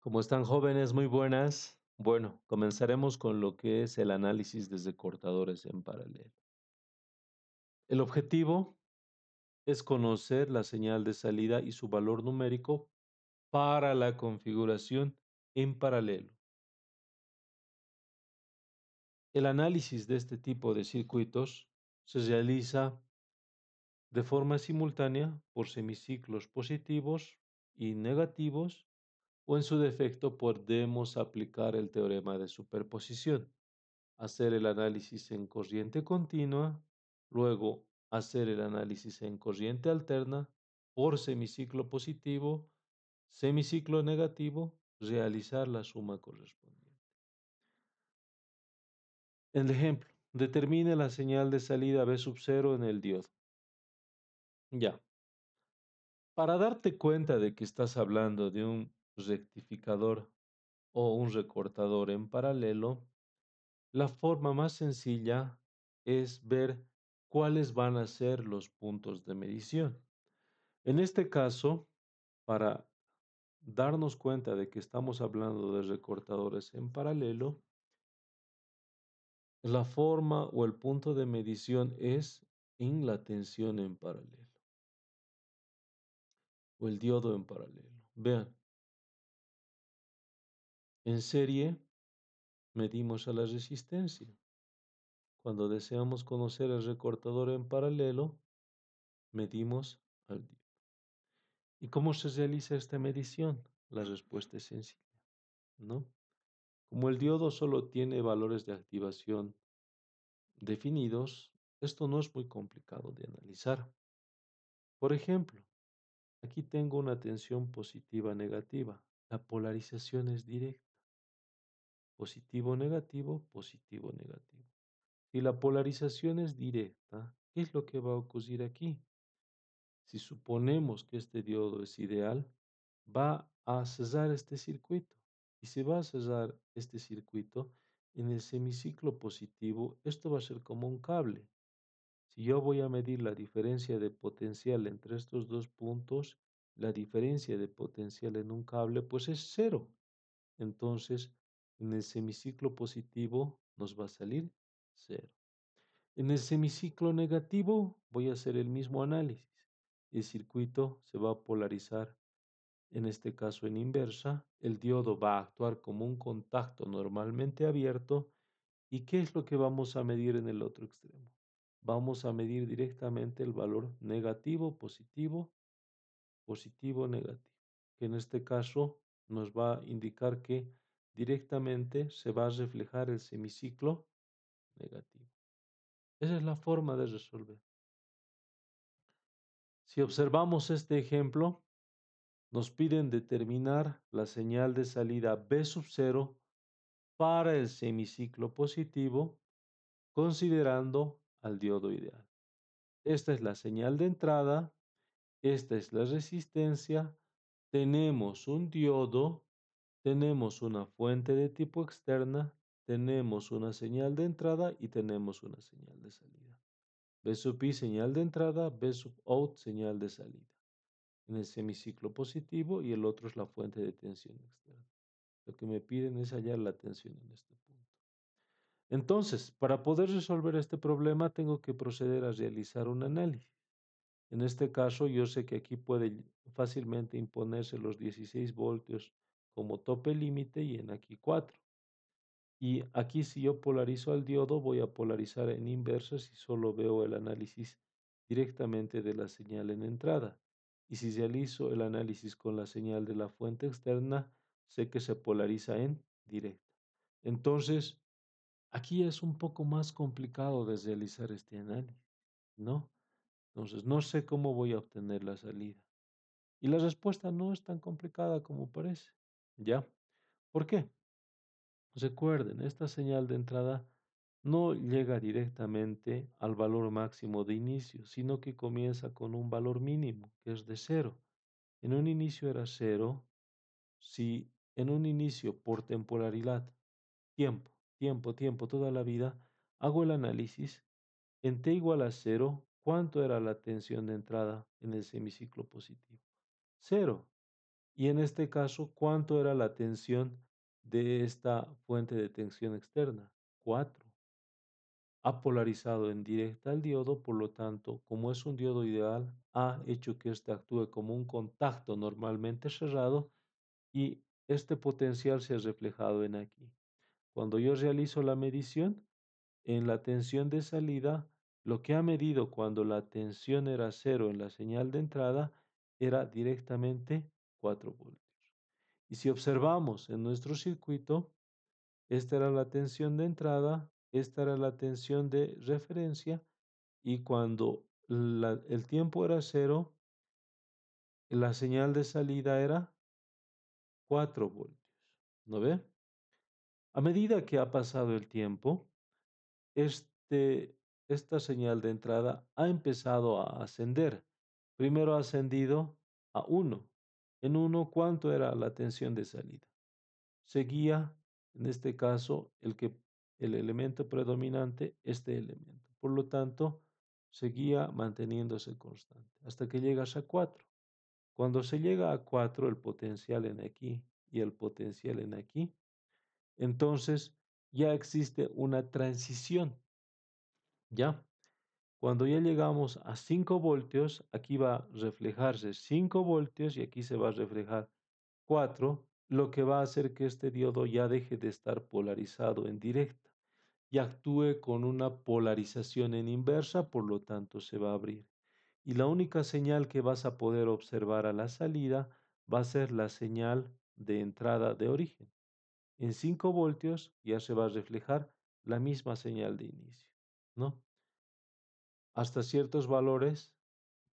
¿Cómo están jóvenes? Muy buenas. Bueno, comenzaremos con lo que es el análisis desde cortadores en paralelo. El objetivo es conocer la señal de salida y su valor numérico para la configuración en paralelo. El análisis de este tipo de circuitos se realiza de forma simultánea por semiciclos positivos y negativos o en su defecto podemos aplicar el teorema de superposición. Hacer el análisis en corriente continua, luego hacer el análisis en corriente alterna por semiciclo positivo, semiciclo negativo, realizar la suma correspondiente. El ejemplo, determine la señal de salida B sub 0 en el diodo. Ya, para darte cuenta de que estás hablando de un rectificador o un recortador en paralelo, la forma más sencilla es ver cuáles van a ser los puntos de medición. En este caso, para darnos cuenta de que estamos hablando de recortadores en paralelo, la forma o el punto de medición es en la tensión en paralelo o el diodo en paralelo. Vean, en serie medimos a la resistencia. Cuando deseamos conocer el recortador en paralelo, medimos al diodo. ¿Y cómo se realiza esta medición? La respuesta es sencilla, ¿no? Como el diodo solo tiene valores de activación definidos, esto no es muy complicado de analizar. Por ejemplo, aquí tengo una tensión positiva negativa. La polarización es directa. Positivo negativo, positivo negativo. Si la polarización es directa, ¿qué es lo que va a ocurrir aquí? Si suponemos que este diodo es ideal, va a cerrar este circuito. Y si va a cerrar este circuito, en el semiciclo positivo, esto va a ser como un cable. Si yo voy a medir la diferencia de potencial entre estos dos puntos, la diferencia de potencial en un cable, pues es cero. Entonces, en el semiciclo positivo nos va a salir cero. En el semiciclo negativo voy a hacer el mismo análisis. El circuito se va a polarizar, en este caso en inversa. El diodo va a actuar como un contacto normalmente abierto. ¿Y qué es lo que vamos a medir en el otro extremo? Vamos a medir directamente el valor negativo, positivo, positivo, negativo, que en este caso nos va a indicar que directamente se va a reflejar el semiciclo negativo. Esa es la forma de resolver. Si observamos este ejemplo, nos piden determinar la señal de salida B sub 0 para el semiciclo positivo, considerando al diodo ideal. Esta es la señal de entrada, esta es la resistencia, tenemos un diodo, tenemos una fuente de tipo externa, tenemos una señal de entrada y tenemos una señal de salida. B sub I señal de entrada, B sub out señal de salida. En el semiciclo positivo y el otro es la fuente de tensión externa. Lo que me piden es hallar la tensión en este punto. Entonces, para poder resolver este problema, tengo que proceder a realizar un análisis. En este caso, yo sé que aquí puede fácilmente imponerse los 16 voltios como tope límite y en aquí 4. Y aquí si yo polarizo al diodo, voy a polarizar en inversa si solo veo el análisis directamente de la señal en entrada. Y si realizo el análisis con la señal de la fuente externa, sé que se polariza en directa. Entonces, aquí es un poco más complicado de realizar este análisis, ¿no? Entonces, no sé cómo voy a obtener la salida. Y la respuesta no es tan complicada como parece, ¿ya? ¿Por qué? Recuerden, esta señal de entrada no llega directamente al valor máximo de inicio, sino que comienza con un valor mínimo, que es de cero. En un inicio era cero, si en un inicio por temporalidad, tiempo, toda la vida, hago el análisis, en t igual a cero, ¿cuánto era la tensión de entrada en el semiciclo positivo? Cero. Y en este caso, ¿cuánto era la tensión de esta fuente de tensión externa? 4. Ha polarizado en directa al diodo, por lo tanto, como es un diodo ideal, ha hecho que éste actúe como un contacto normalmente cerrado y este potencial se ha reflejado en aquí. Cuando yo realizo la medición, en la tensión de salida, lo que ha medido cuando la tensión era cero en la señal de entrada era directamente 4 voltios. Y si observamos en nuestro circuito, esta era la tensión de entrada, esta era la tensión de referencia y cuando el tiempo era cero, la señal de salida era 4 voltios. ¿No ve? A medida que ha pasado el tiempo, este, esta señal de entrada ha empezado a ascender. Primero ha ascendido a 1. En 1, ¿cuánto era la tensión de salida? Seguía, en este caso, el elemento predominante, este elemento. Por lo tanto, seguía manteniéndose constante hasta que llegas a 4. Cuando se llega a 4, el potencial en aquí y el potencial en aquí, entonces ya existe una transición, ¿ya? Cuando ya llegamos a 5 voltios, aquí va a reflejarse 5 voltios y aquí se va a reflejar 4, lo que va a hacer que este diodo ya deje de estar polarizado en directa y actúe con una polarización en inversa, por lo tanto se va a abrir. Y la única señal que vas a poder observar a la salida va a ser la señal de entrada de origen. En 5 voltios ya se va a reflejar la misma señal de inicio, ¿no? Hasta ciertos valores,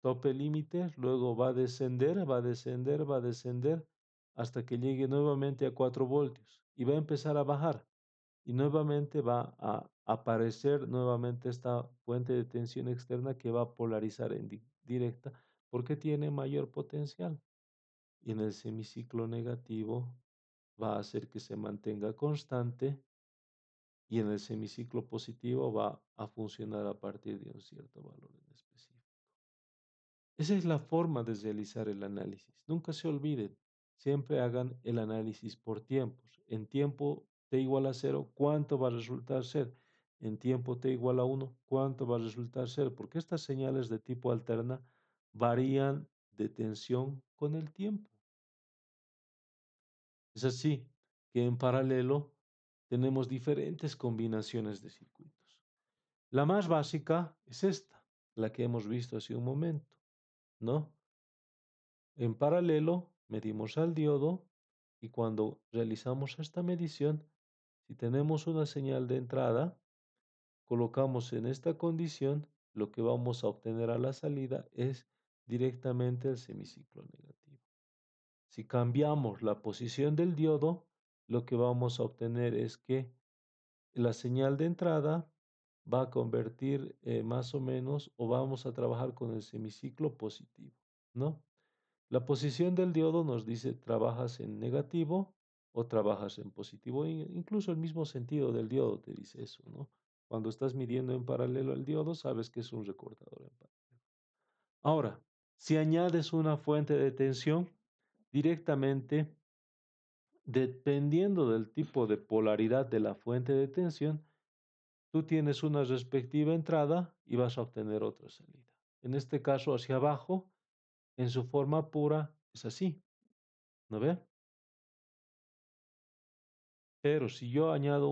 tope límite, luego va a descender, va a descender, va a descender, hasta que llegue nuevamente a 4 voltios y va a empezar a bajar y nuevamente va a aparecer nuevamente esta fuente de tensión externa que va a polarizar en directa porque tiene mayor potencial. Y en el semiciclo negativo va a hacer que se mantenga constante y en el semiciclo positivo va a funcionar a partir de un cierto valor en específico. Esa es la forma de realizar el análisis. Nunca se olviden, siempre hagan el análisis por tiempos. En tiempo t igual a cero, ¿cuánto va a resultar ser? En tiempo t igual a 1, ¿cuánto va a resultar ser? Porque estas señales de tipo alterna varían de tensión con el tiempo. Es así que en paralelo tenemos diferentes combinaciones de circuitos. La más básica es esta, la que hemos visto hace un momento, ¿no? En paralelo, medimos al diodo y cuando realizamos esta medición, si tenemos una señal de entrada, colocamos en esta condición, lo que vamos a obtener a la salida es directamente el semiciclo negativo. Si cambiamos la posición del diodo, lo que vamos a obtener es que la señal de entrada va a convertir más o menos o vamos a trabajar con el semiciclo positivo, ¿no? La posición del diodo nos dice trabajas en negativo o trabajas en positivo. Incluso el mismo sentido del diodo te dice eso, ¿no? Cuando estás midiendo en paralelo al diodo, sabes que es un recortador en paralelo. Ahora, si añades una fuente de tensión, directamente, dependiendo del tipo de polaridad de la fuente de tensión, tú tienes una respectiva entrada y vas a obtener otra salida. En este caso, hacia abajo, en su forma pura, es así, ¿no ve? Pero si yo añado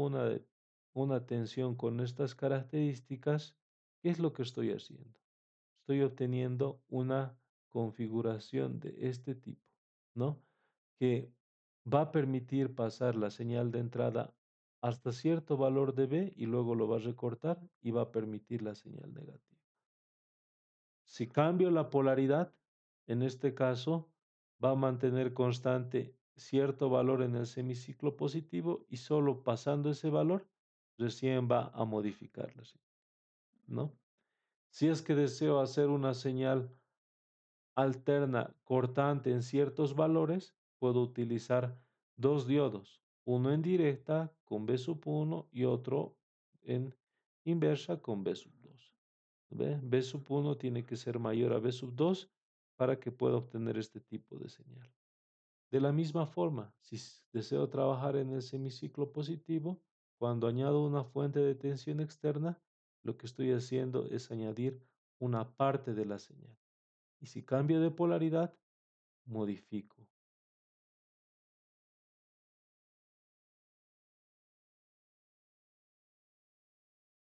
una tensión con estas características, ¿qué es lo que estoy haciendo? Estoy obteniendo una configuración de este tipo, ¿no? Que va a permitir pasar la señal de entrada hasta cierto valor de B y luego lo va a recortar y va a permitir la señal negativa. Si cambio la polaridad, en este caso, va a mantener constante cierto valor en el semiciclo positivo y solo pasando ese valor, recién va a modificarla, ¿no? Si es que deseo hacer una señal alterna cortante en ciertos valores, puedo utilizar dos diodos, uno en directa con B sub 1 y otro en inversa con B sub 2. ¿Ve? B sub 1 tiene que ser mayor a B sub 2 para que pueda obtener este tipo de señal. De la misma forma, si deseo trabajar en el semiciclo positivo, cuando añado una fuente de tensión externa, lo que estoy haciendo es añadir una parte de la señal. Y si cambio de polaridad, modifico